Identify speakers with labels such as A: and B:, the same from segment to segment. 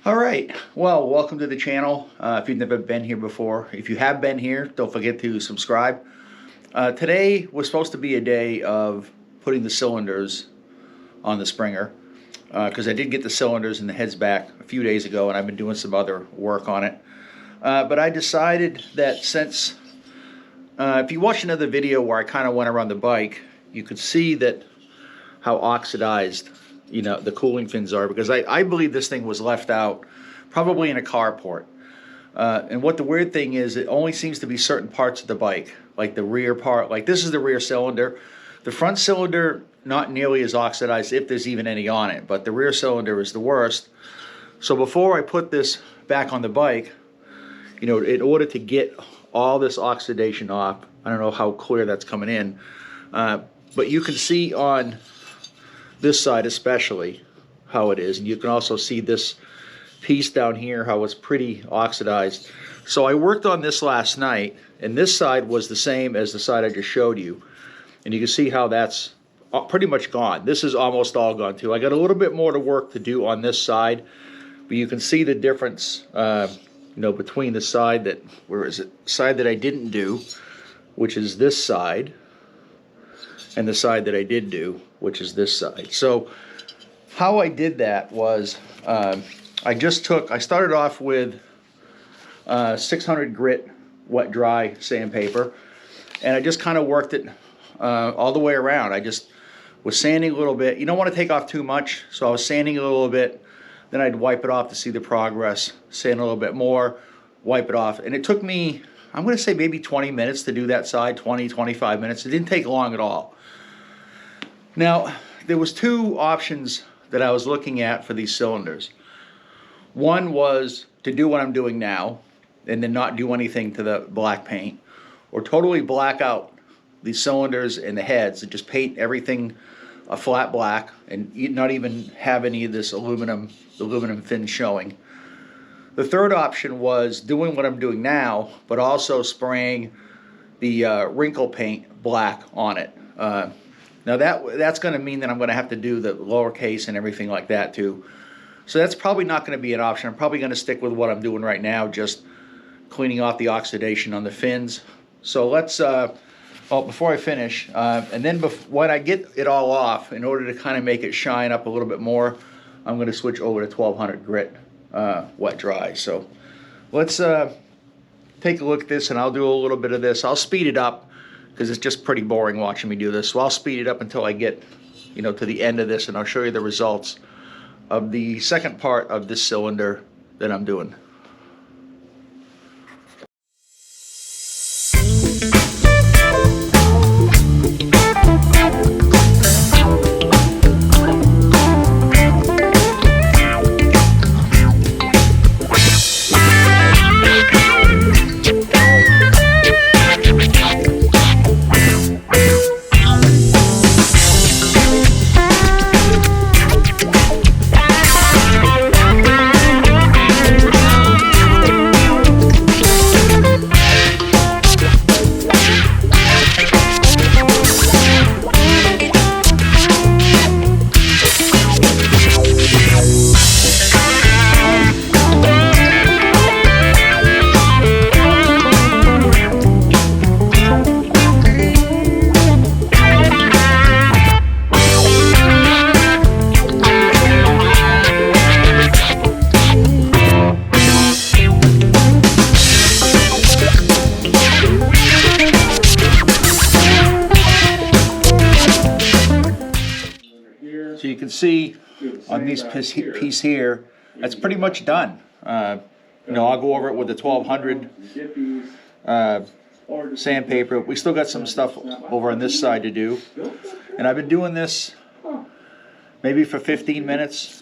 A: All right, well, welcome to the channel. If you've never been here before, if you have been here, don't forget to subscribe. Today was supposed to be a day of putting the cylinders on the Springer because I did get the cylinders and the heads back a few days ago, and I've been doing some other work on it. But I decided that since, if you watch another video where I kind of went around the bike, you could see that how oxidized the cooling fins are, because I believe this thing was left out probably in a carport. And what the weird thing is, it only seems to be certain parts of the bike, like the rear part. Like this is the rear cylinder. The front cylinder, not nearly as oxidized, if there's even any on it, but the rear cylinder is the worst. So before I put this back on the bike, in order to get all this oxidation off, I don't know how clear that's coming in, but you can see on this side especially how it is, and you can also see this piece down here how it's pretty oxidized. So I worked on this last night, and this side was the same as the side I just showed you, and you can see how that's pretty much gone. This is almost all gone too. I got a little bit more to work to do on this side, but you can see the difference between the side that I didn't do, which is this side, and the side that I did do, which is this side. So how I did that was I started off with 600 grit wet dry sandpaper, and I just kind of worked it all the way around. I just was sanding a little bit. You don't want to take off too much, so I was sanding a little bit, then I'd wipe it off to see the progress, sand a little bit more, wipe it off, and it took me, I'm going to say maybe 20 minutes to do that side, 20-25 minutes. It didn't take long at all. Now, there was two options that I was looking at for these cylinders. One was to do what I'm doing now and then not do anything to the black paint, or totally black out the cylinders and the heads and just paint everything a flat black and not even have any of this aluminum fin showing. The third option was doing what I'm doing now, but also spraying the wrinkle paint black on it. Now that's going to mean that I'm going to have to do the lowercase and everything like that too. So that's probably not going to be an option. I'm probably going to stick with what I'm doing right now, just cleaning off the oxidation on the fins. So let's, before I finish, and then when I get it all off, in order to kind of make it shine up a little bit more, I'm going to switch over to 1200 grit wet dry. So let's take a look at this, and I'll do a little bit of this. I'll speed it up, because it's just pretty boring watching me do this. So I'll speed it up until I get, to the end of this, and I'll show you the results of the second part of this cylinder that I'm doing. So you can see on this piece here, that's pretty much done. I'll go over it with the 1200 sandpaper. We still got some stuff over on this side to do. And I've been doing this maybe for 15 minutes.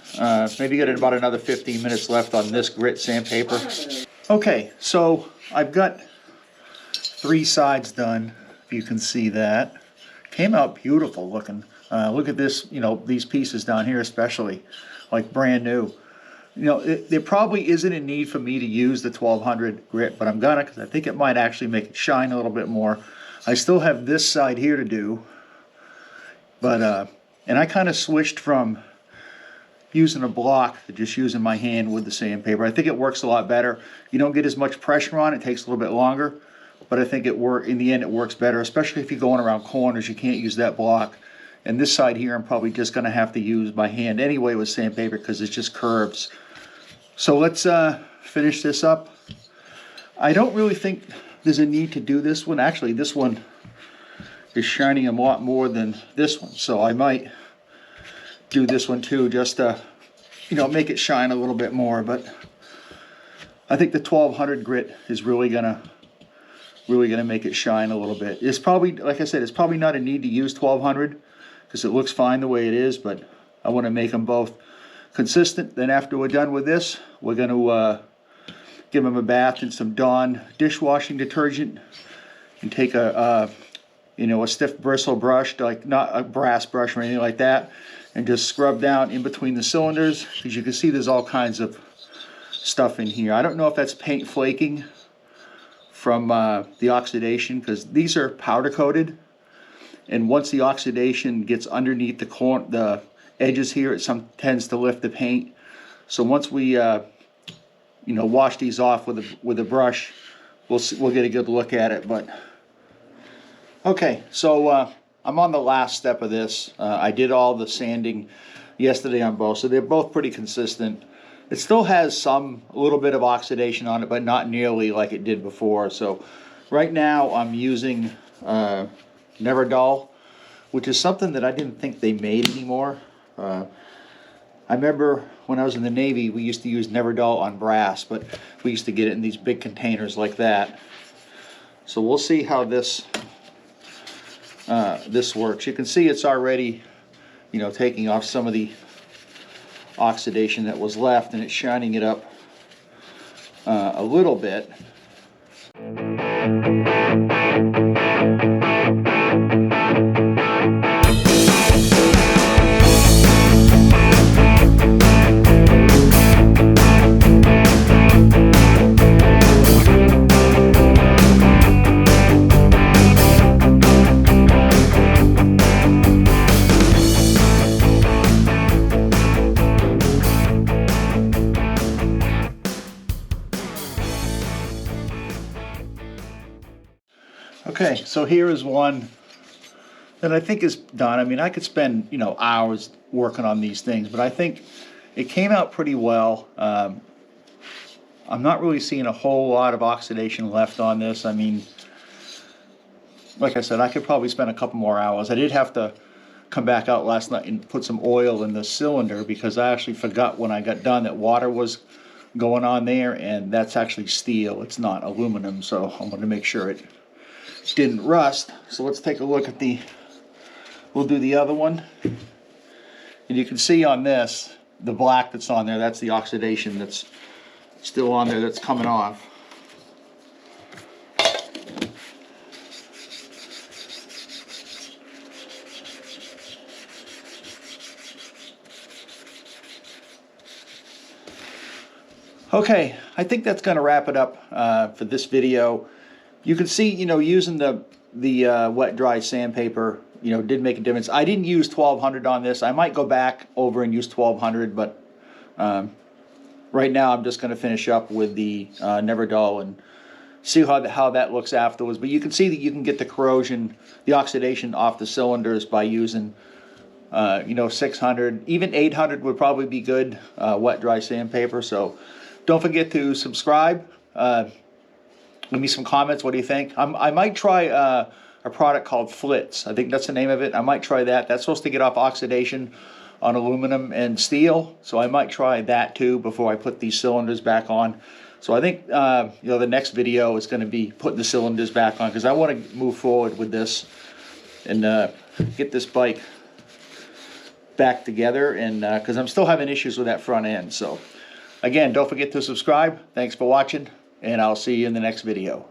A: Maybe got about another 15 minutes left on this grit sandpaper. Okay, so I've got 3 sides done, if you can see that. Came out beautiful looking. Look at this, these pieces down here especially, like brand new. There probably isn't a need for me to use the 1200 grit, but I'm gonna, because I think it might actually make it shine a little bit more. I still have this side here to do, but and I kind of switched from using a block than just using my hand with the sandpaper. I think it works a lot better. You don't get as much pressure on it. It takes a little bit longer, but I think in the end it works better, especially if you're going around corners. You can't use that block. And this side here, I'm probably just going to have to use my hand anyway with sandpaper because it's just curves. So let's finish this up. I don't really think there's a need to do this one. Actually, this one is shining a lot more than this one, so I might do this one too, just to, you know, make it shine a little bit more. But I think the 1200 grit is really gonna make it shine a little bit. It's probably, like I said, it's probably not a need to use 1200 because it looks fine the way it is, but I want to make them both consistent. Then after we're done with this, we're going to give them a bath in some Dawn dishwashing detergent and take a stiff bristle brush, like not a brass brush or anything like that, and just scrub down in between the cylinders. As you can see, there's all kinds of stuff in here. I don't know if that's paint flaking from the oxidation, because these are powder coated, and once the oxidation gets underneath the edges here, it tends to lift the paint. So once we wash these off with a brush, we'll get a good look at it. But okay, so I'm on the last step of this. I did all the sanding yesterday on both, so they're both pretty consistent. It still has a little bit of oxidation on it, but not nearly like it did before. So right now I'm using Never Dull, which is something that I didn't think they made anymore. I remember when I was in the Navy, we used to use Never Dull on brass, but we used to get it in these big containers like that. So we'll see how this works. You can see it's already, taking off some of the oxidation that was left, and it's shining it up a little bit. Okay, so here is one that I think is done. I mean, I could spend, hours working on these things, but I think it came out pretty well. I'm not really seeing a whole lot of oxidation left on this. I mean, like I said, I could probably spend a couple more hours. I did have to come back out last night and put some oil in the cylinder because I actually forgot when I got done that water was going on there, and that's actually steel. It's not aluminum, so I wanted to make sure it didn't rust. So let's take a look at we'll do the other one. And you can see on this, the black that's on there, that's the oxidation that's still on there that's coming off. Okay, I think that's going to wrap it up for this video. You can see, using the wet dry sandpaper, did make a difference. I didn't use 1200 on this. I might go back over and use 1200, but right now I'm just going to finish up with the Never Dull and see how that looks afterwards. But you can see that you can get the corrosion, the oxidation off the cylinders by using 600, even 800 would probably be good wet dry sandpaper. So don't forget to subscribe. Leave me some comments. What do you think? I might try a product called Flitz. I think that's the name of it. I might try that. That's supposed to get off oxidation on aluminum and steel. So I might try that too before I put these cylinders back on. So I think the next video is going to be putting the cylinders back on, because I want to move forward with this and get this bike back together, and because I'm still having issues with that front end. So again, don't forget to subscribe. Thanks for watching, and I'll see you in the next video.